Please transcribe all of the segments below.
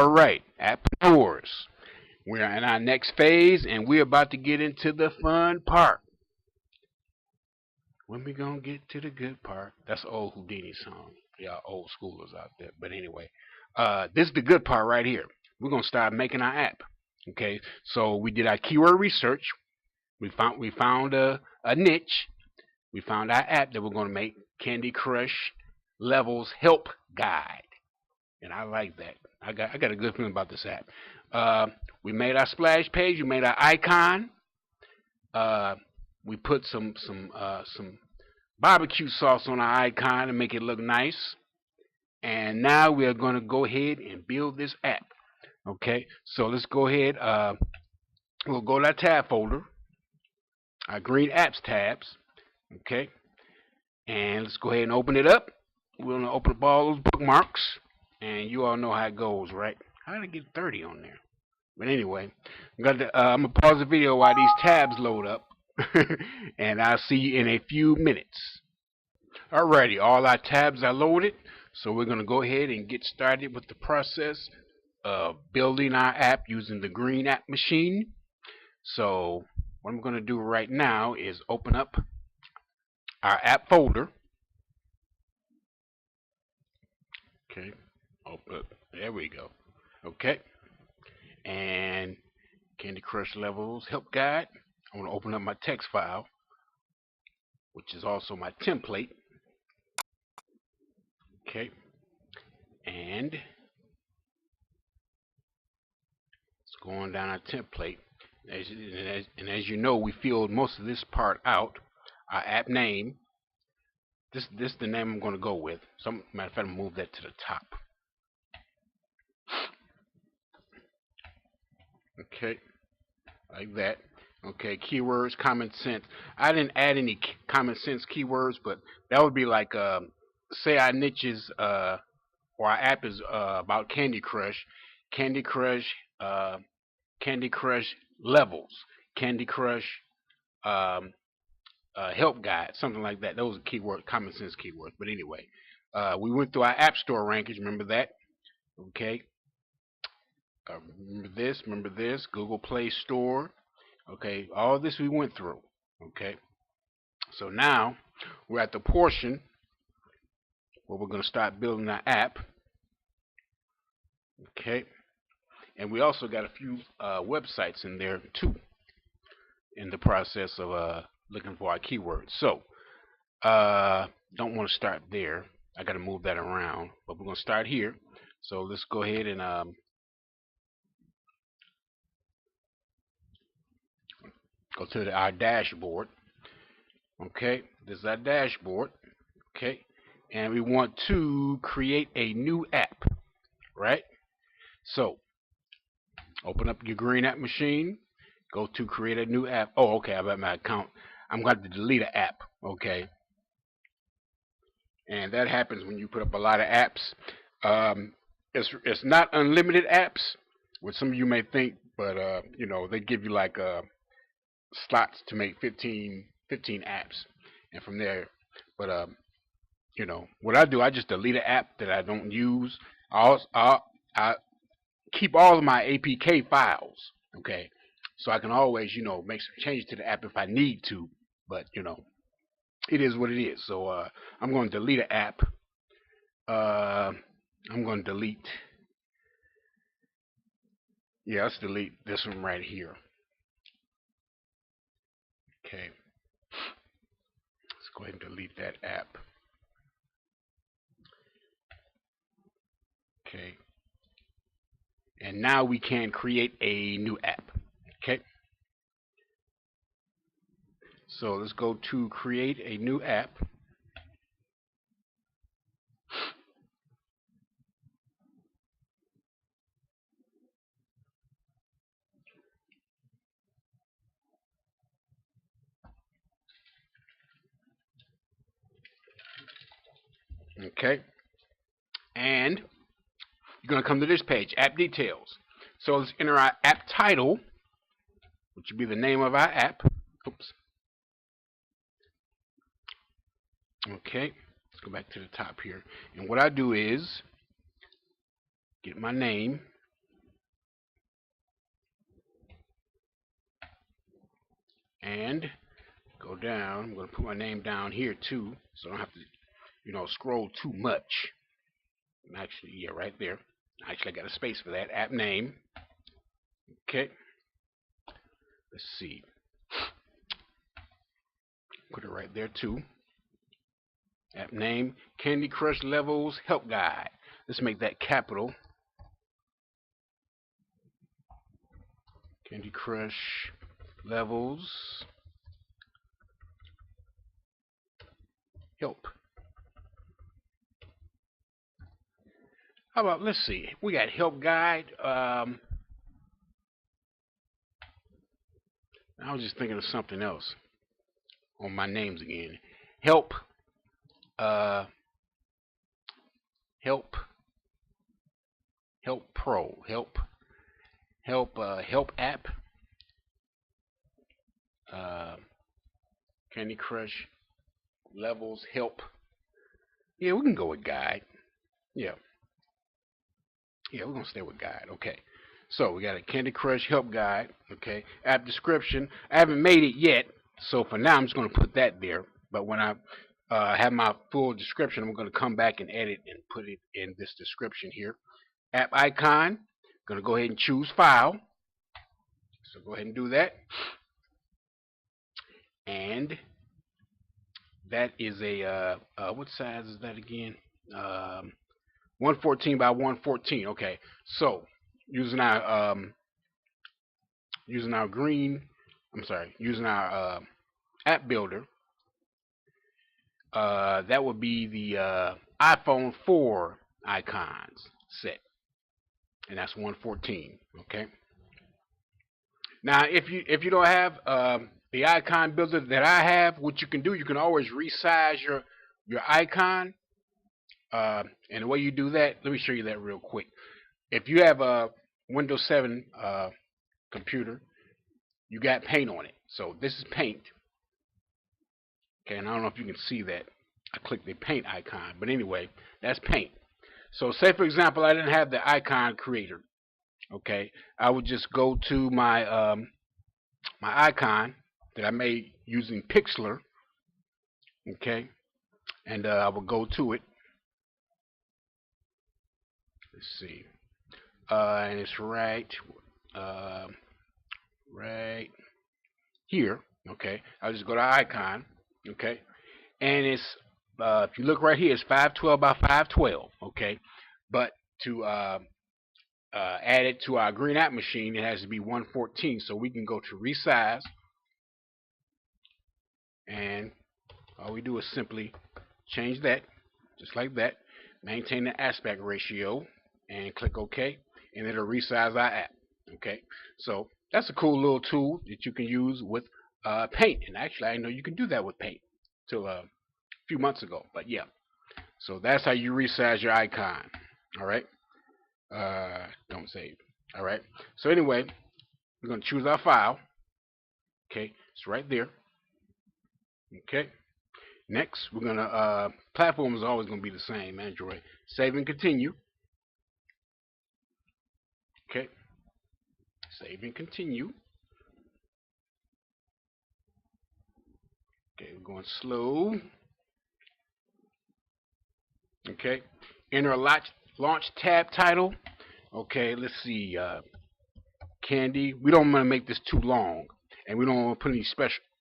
Alright, appreneurs. We're in our next phase and we're about to get into the fun part. When we gonna get to the good part? That's an old Houdini song. Y'all old schoolers out there. But anyway, this is the good part right here. We're gonna start making our app. Okay, so we did our keyword research. We found a niche. We found our app that we're gonna make, Candy Crush Levels Help Guide. And I like that. I got a good feeling about this app. We made our splash page. We made our icon. Uh, we put some barbecue sauce on our icon to make it look nice. And now we are going to go ahead and build this app. Okay, so let's go ahead. We'll go to our tab folder, our green apps tabs. Okay, and let's go ahead and open it up. We're going to open up all those bookmarks. And you all know how it goes, right? How did I get 30 on there? But anyway, I'm going to pause the video while these tabs load up. And I'll see you in a few minutes. Alrighty, all our tabs are loaded. So we're going to go ahead and get started with the process of building our app using the green app machine. So what I'm going to do right now is open up our app folder. Okay. Open. There we go. Okay. And Candy Crush Levels Help Guide. I want to open up my text file, which is also my template. Okay. And it's going down our template. As you know, we filled most of this part out. Our app name. This is the name I'm going to go with. Matter of fact, I'll move that to the top. Okay, like that. Okay, keywords, common sense. I didn't add any common sense keywords, but that would be like, say our niche is, or our app is about Candy Crush, Candy Crush, Candy Crush levels, Candy Crush help guide, something like that. Those are keyword, common sense keywords. But anyway, we went through our App Store rankings. Remember that? Okay. Remember this, Google Play Store. Okay, all this we went through. Okay, so now we're at the portion where we're going to start building our app. Okay, and we also got a few websites in there too in the process of looking for our keywords. So don't want to start there. I got to move that around, but we're going to start here. So let's go ahead and go to our dashboard. Okay, this is our dashboard. Okay, and we want to create a new app, right? So open up your green app machine, go to create a new app. Oh, okay, I'm at my account. I'm going to delete an app. Okay, and that happens when you put up a lot of apps. It's not unlimited apps, which some of you may think, but you know, they give you like slots to make 15 apps, and from there. But you know, what I do, I just delete an app that I don't use. I keep all of my APK files. Okay, so I can always, you know, make some changes to the app if I need to. But you know, it is what it is. So I'm going to delete an app. I'm going to delete. Yeah, let's delete this one right here. Okay, let's go ahead and delete that app. Okay, and now we can create a new app. Okay, so let's go to create a new app. Okay, and you're going to come to this page, app details. So let's enter our app title, which would be the name of our app. Oops. Okay, let's go back to the top here. And what I do is get my name. and go down. I'm going to put my name down here too, so I don't have to, scroll too much. Actually, yeah, right there. Actually, I got a space for that. App name. Okay. Let's see. Put it right there too. App name, Candy Crush Levels Help Guide. Let's make that capital. Candy Crush Levels Help. How about, let's see, we got Help Guide. I was just thinking of something else on my names again. Help. Help Pro. Help app. Candy Crush Levels Help. Yeah, we can go with guide. Yeah, we're gonna stay with guide. Okay. So we got a Candy Crush Help Guide. Okay. App description. I haven't made it yet, so for now I'm just gonna put that there. But when I have my full description, I'm gonna come back and edit and put it in this description here. App icon. Gonna go ahead and choose file. So go ahead and do that. And that is a what size is that again? 114 by 114. Okay, so using our app builder, that would be the iPhone 4 icons set, and that's 114. Okay. Now, if you don't have the icon builder that I have, what you can do, you can always resize your icon. And the way you do that, let me show you that real quick. If you have a Windows 7 computer, you got Paint on it. So this is Paint. Okay, and I don't know if you can see that. I clicked the Paint icon, but anyway, that's Paint. So say for example, I didn't have the icon creator. Okay, I would just go to my my icon that I made using Pixlr. Okay, and I will go to it. Let's see, and it's right here. Okay, I'll just go to icon. Okay, and it's if you look right here, it's 512 by 512. Okay, but to add it to our green app machine, it has to be 114. So we can go to resize, and all we do is simply change that, just like that, maintain the aspect ratio, and click OK, and it'll resize our app. Okay, so that's a cool little tool that you can use with Paint. And actually, I know you can do that with Paint till a few months ago. But yeah, so that's how you resize your icon. All right. Don't save. All right. So anyway, we're going to choose our file. Okay, it's right there. Okay. Next, we're going to, platform is always going to be the same, Android. Save and continue. Okay. Save and continue. Okay, we're going slow. Okay. Enter a launch tab title. Okay, let's see. Candy. We don't want to make this too long, and we don't want to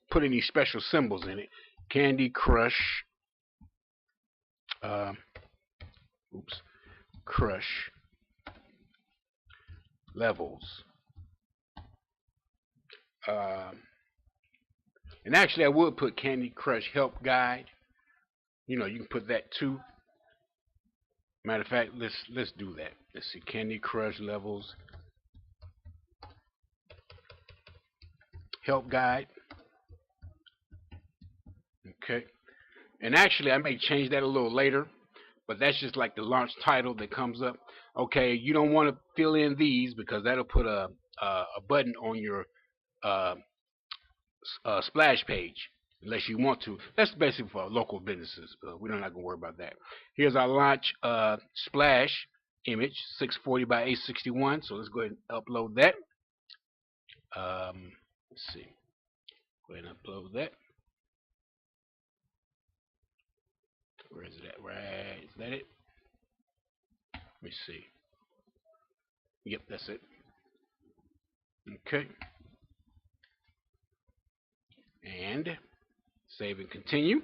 put any special symbols in it. Candy Crush. Crush Levels. And actually, I would put Candy Crush Help Guide. You know, you can put that too. Matter of fact, let's do that. Let's see, Candy Crush Levels Help Guide. Okay. And actually, I may change that a little later, but that's just like the launch title that comes up. Okay, you don't want to fill in these because that'll put a button on your splash page unless you want to. That's basically for local businesses. We're not going to worry about that. Here's our launch splash image, 640 by 861. So let's go ahead and upload that. Let's see. Go ahead and upload that. Where is it at? Right, is that it? Let me see. Yep, that's it. Okay. And save and continue.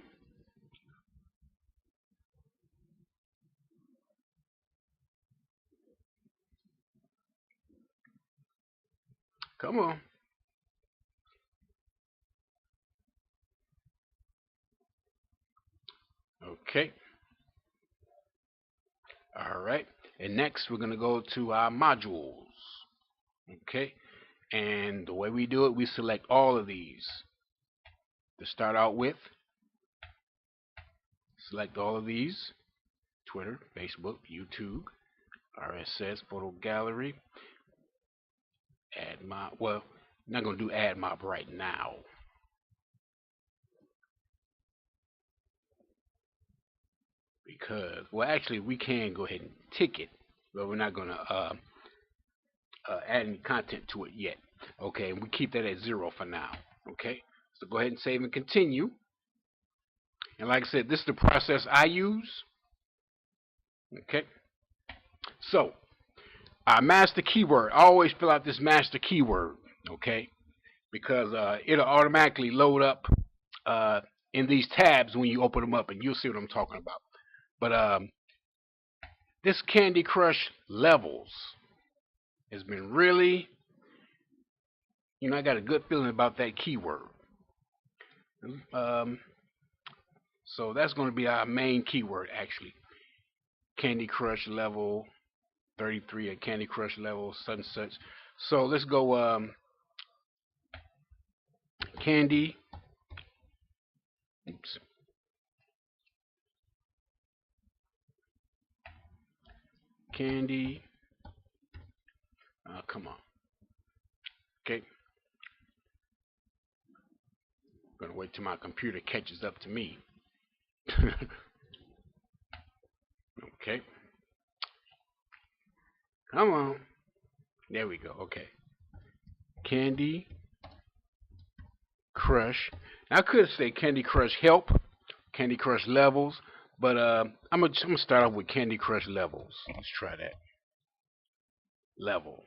Come on. Okay. All right. And next, we're going to go to our modules. Okay. And the way we do it, we select all of these to start out with. Select all of these: Twitter, Facebook, YouTube, RSS, photo gallery, add mob. Well, I'm not going to do add mob right now. Because, well, actually, we can go ahead and tick it, but we're not going to add any content to it yet. Okay, and we keep that at 0 for now. Okay, so go ahead and save and continue. And like I said, this is the process I use. Okay, so our master keyword. I always fill out this master keyword. Okay, because it'll automatically load up in these tabs when you open them up, and you'll see what I'm talking about. But this Candy Crush Levels has been really, I got a good feeling about that keyword. So that's going to be our main keyword, actually. Candy Crush level 33 at Candy Crush level such and such. So let's go Candy. Oops. Candy. Come on. Okay. I'm going to wait till my computer catches up to me. Okay. Come on. There we go. Okay. Candy Crush. Now, I could say Candy Crush Help, Candy Crush Levels, but I'm gonna start off with Candy Crush Levels. Let's try that. Level.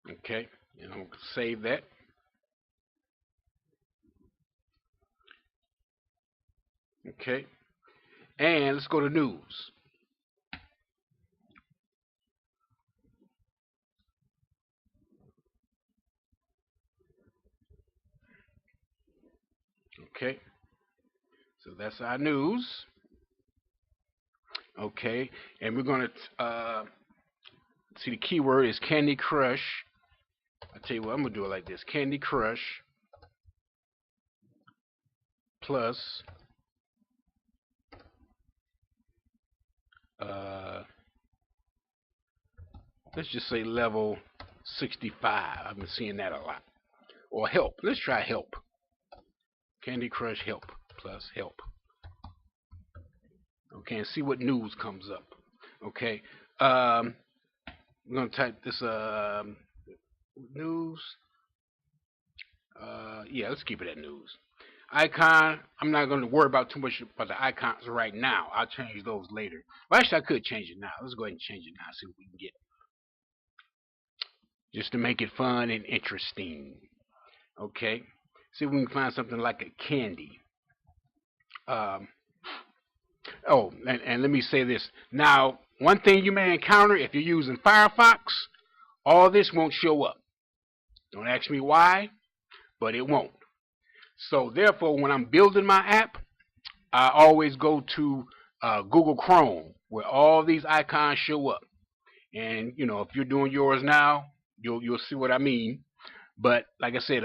Okay. And I'm gonna save that. Okay. And let's go to news. Okay. So that's our news. Okay. And we're going to see the keyword is Candy Crush. I tell you what, I'm going to do it like this: Candy Crush plus let's just say level 65. I've been seeing that a lot. Or help. Let's try help. Candy Crush Help plus help. Okay, and see what news comes up. Okay. I'm going to type this news. Yeah, let's keep it at news. Icon, I'm not going to worry about too much about the icons right now. I'll change those later. Well, actually, I could change it now. Let's go ahead and change it now. See what we can get. Just to make it fun and interesting. Okay. See if we can find something like a candy. Oh, and let me say this. Now, one thing you may encounter if you're using Firefox, all this won't show up. Don't ask me why, but it won't. So therefore, when I'm building my app, I always go to Google Chrome, where all these icons show up. And if you're doing yours now, you'll see what I mean. But like I said,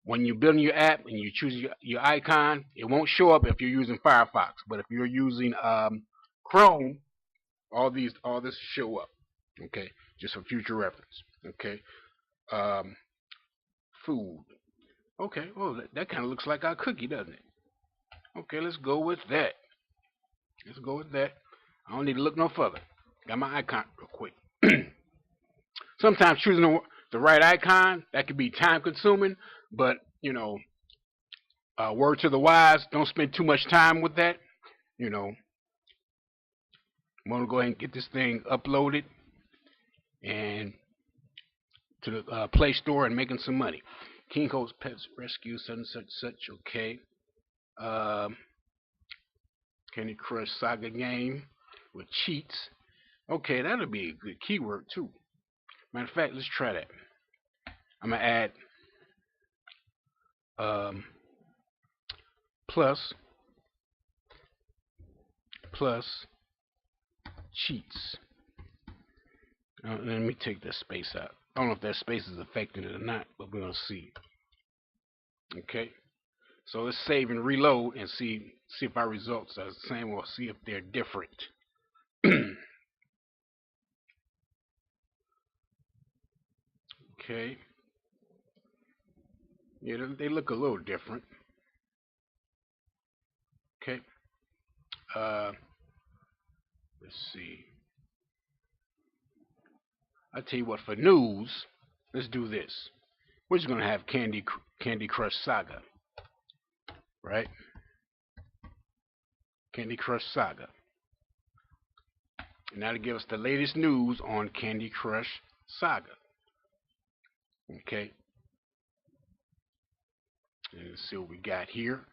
when you're building your app and you choose your icon, it won't show up if you're using Firefox. But if you're using Chrome, all this show up. Okay, just for future reference. Okay, food. Okay, well that kind of looks like our cookie, doesn't it? Okay, let's go with that. Let's go with that. I don't need to look no further. Got my icon real quick. Sometimes choosing the right icon, that could be time consuming, But word to the wise, don't spend too much time with that. You know, want to go ahead and get this thing uploaded and to the Play Store and making some money. Kinko's Pets Rescue, such and such. Okay. Um, Candy Crush Saga game with cheats. Okay, that'll be a good keyword too. Matter of fact, let's try that. I'm gonna add um, plus cheats. Let me take that space out. I don't know if that space is affecting it or not, but we're gonna see. Okay, so let's save and reload and see if our results are the same or see if they're different. Okay, yeah, they look a little different. Okay, let's see. I tell you what, for news, let's do this. We're just gonna have Candy Crush Saga, right? Candy Crush Saga. And that'll give us the latest news on Candy Crush Saga. Okay. And let's see what we got here.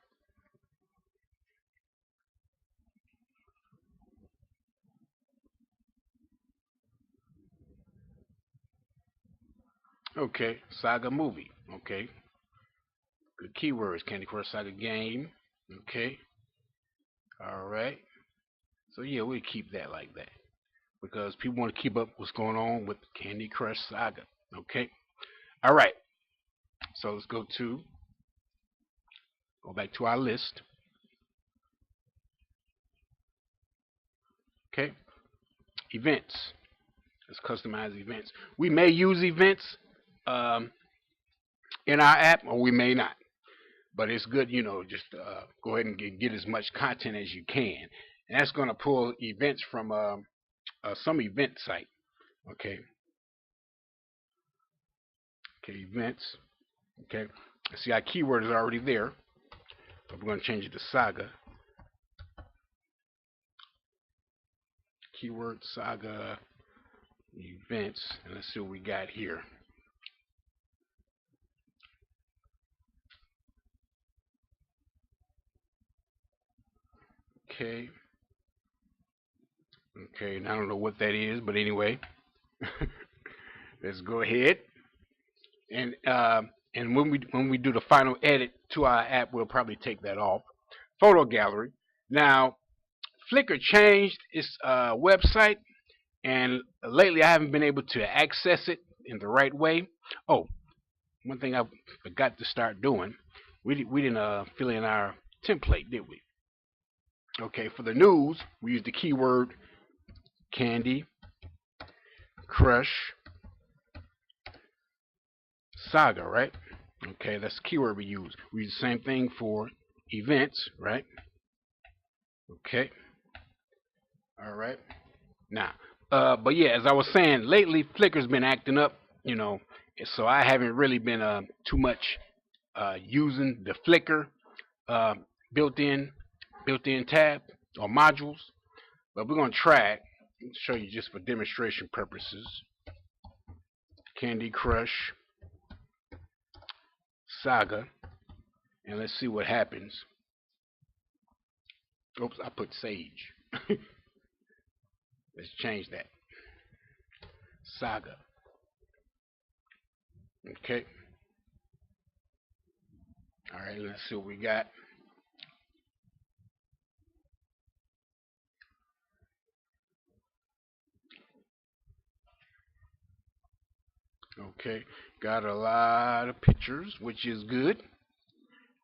Okay, Saga movie. Okay. Good keywords. Candy Crush Saga game. Okay. All right. So yeah, we'll keep that like that because people want to keep up what's going on with Candy Crush Saga. Okay. All right. So let's go back to our list. Okay. Events. Let's customize events. We may use events um, in our app, or we may not. But it's good, just go ahead and get as much content as you can. And that's going to pull events from some event site. Okay. Okay, events. Okay. See, our keyword is already there. But we're going to change it to Saga. Keyword Saga events. And let's see what we got here. Okay. Okay, and I don't know what that is, but anyway, let's go ahead and when we do the final edit to our app, we'll probably take that off. Photo gallery. Now, Flickr changed its website, and lately I haven't been able to access it in the right way. Oh, one thing I forgot to start doing, we didn't fill in our template, did we? Okay, for the news, we used the keyword Candy Crush Saga, right? Okay, that's the keyword we use. We use the same thing for events, right? Okay. All right. Now, but yeah, as I was saying, lately Flickr's been acting up, so I haven't really been too much using the Flickr uh, built-in tab or modules. But we're gonna try it. Show you just for demonstration purposes. Candy Crush Saga, and let's see what happens. Oops, I put Sage. Let's change that. Saga. Okay. All right, let's see what we got. Okay, got a lot of pictures, which is good.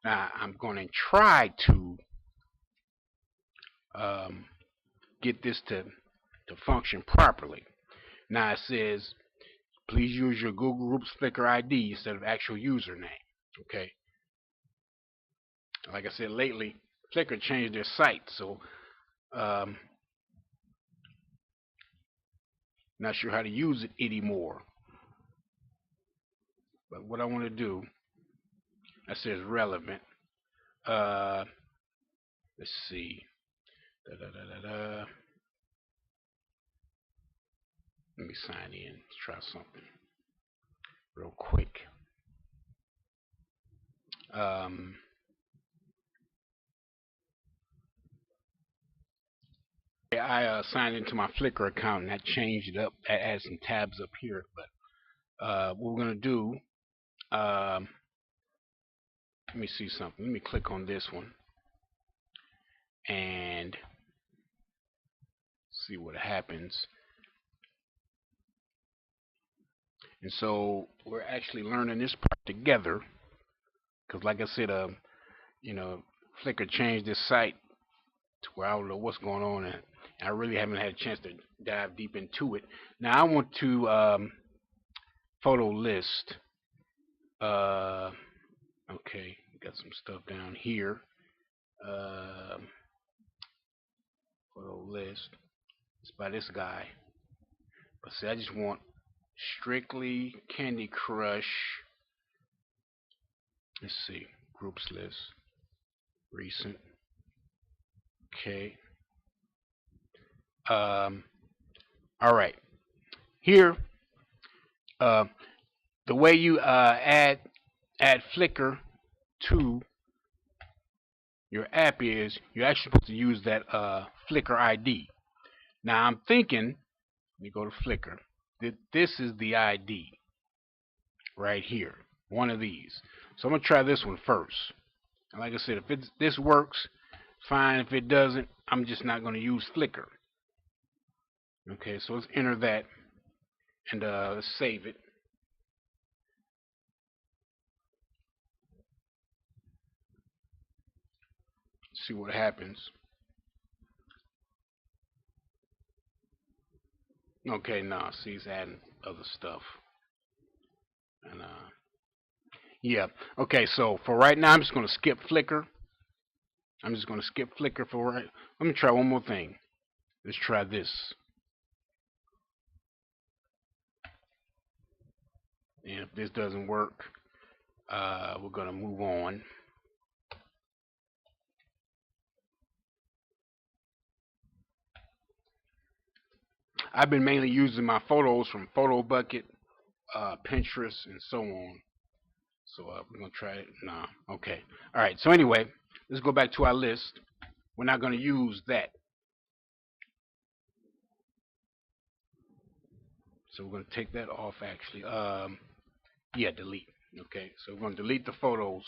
Now I'm going to try to get this to function properly. Now it says, please use your Google Groups Flickr ID instead of actual username. Okay. Like I said, lately Flickr changed their site, so not sure how to use it anymore. But what I want to do that says relevant. Uh, let's see. Da, da, da, da, da. Let me sign in. Let's try something real quick. Um, I signed into my Flickr account and I changed it up. I added some tabs up here. But what we're gonna do? Um, let me see something. Let me click on this one and see what happens. And so we're actually learning this part together because, like I said, you know, Flickr changed this site to where I don't know what's going on, and I really haven't had a chance to dive deep into it. Now I want to photo list. Okay, got some stuff down here. Photo list. It's by this guy. But see, I just want strictly Candy Crush. Let's see, groups list, recent. Okay. All right. Here, the way you add Flickr to your app is you're actually supposed to use that Flickr ID. Now I'm thinking, let me go to Flickr, that this is the ID right here, one of these. So I'm gonna try this one first. And like I said, if this works, fine. If it doesn't, I'm just not gonna use Flickr. Okay, so let's enter that and let's save it. See what happens. Okay, nah, see, it's adding other stuff. And yeah, okay, so for right now, I'm just gonna skip Flickr. I'm just gonna skip Flickr for right. Let me try one more thing. Let's try this. And if this doesn't work, we're gonna move on. I've been mainly using my photos from PhotoBucket, Pinterest, and so on. So we're gonna try it. Nah. Okay. All right. So anyway, let's go back to our list. We're not gonna use that. So we're gonna take that off actually. Yeah, delete. Okay. So we're gonna delete the photos.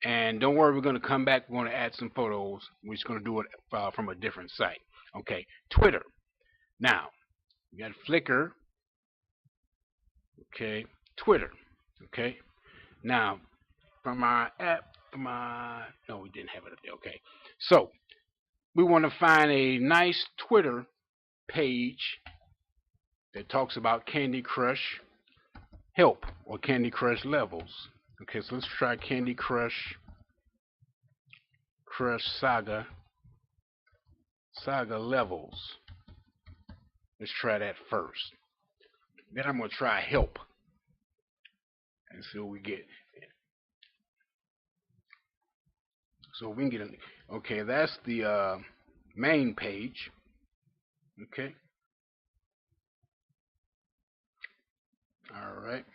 And don't worry, we're gonna come back. We're gonna add some photos. We're just gonna do it from a different site. Okay. Twitter. Now we got Flickr. Okay. Twitter. Okay. Now from our app, no, we didn't have it up there. Okay. So we want to find a nice Twitter page that talks about Candy Crush help or Candy Crush levels. Okay, so let's try Candy Crush Saga levels. Let's try that first. Then I'm gonna try help and see what we get. So we can get an, okay, that's the main page. Okay. All right.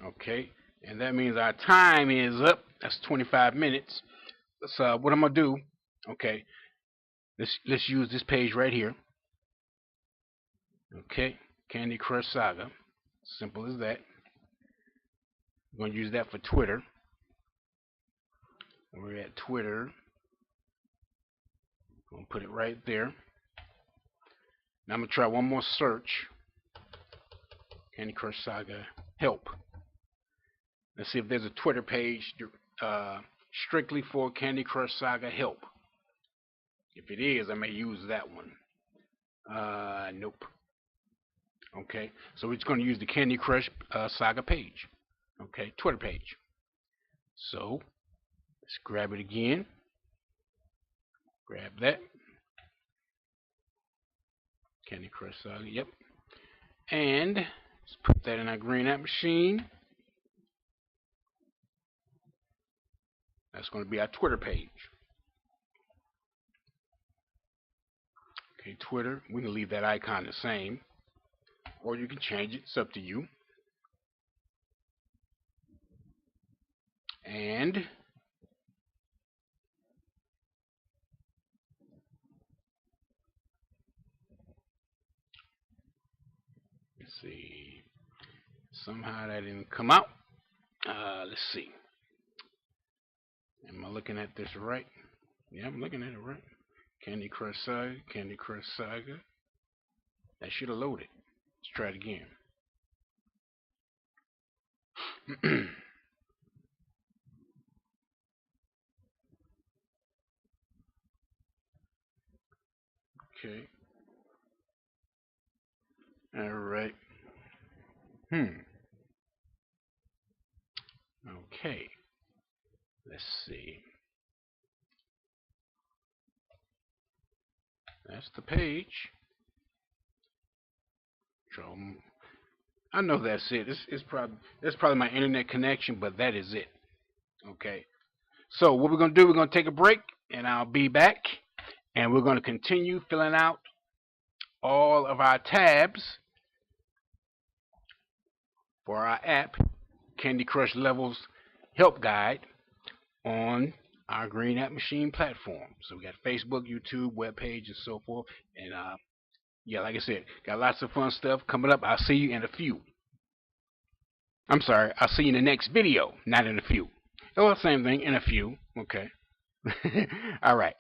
Okay. And that means our time is up. That's 25 minutes. So what I'm gonna do? Okay. Let's use this page right here. Okay. Candy Crush Saga. Simple as that. We're gonna use that for Twitter. We're at Twitter. I'm gonna put it right there. Now I'm gonna try one more search. Candy Crush Saga help. Let's see if there's a Twitter page strictly for Candy Crush Saga help. If it is, I may use that one. Nope. Okay, so we're just going to use the Candy Crush Saga page. Okay, Twitter page. So let's grab it again. Grab that. Candy Crush Saga. Yep. And Let's put that in our Green App Machine. That's going to be our Twitter page. Okay, Twitter, we can leave that icon the same, or you can change it. It's up to you. And let's see. Somehow that didn't come out. Let's see. Am I looking at this right? Yeah, I'm looking at it right. Candy Crush Saga, Candy Crush Saga. That should have loaded. Let's try it again. Okay. Alright. Okay. Let's see. That's the page. I know that's it. It's probably my internet connection, but that is it. Okay. So what we're gonna do? We're gonna take a break, and I'll be back, and we're gonna continue filling out all of our tabs for our app, Candy Crush Levels Help Guide, on our Green App Machine platform. So we got Facebook, YouTube, webpage, and so forth. And yeah, like I said, got lots of fun stuff coming up. I'll see you in a few. I'm sorry, I'll see you in the next video, not in a few. Oh, well, same thing, in a few. Okay. All right.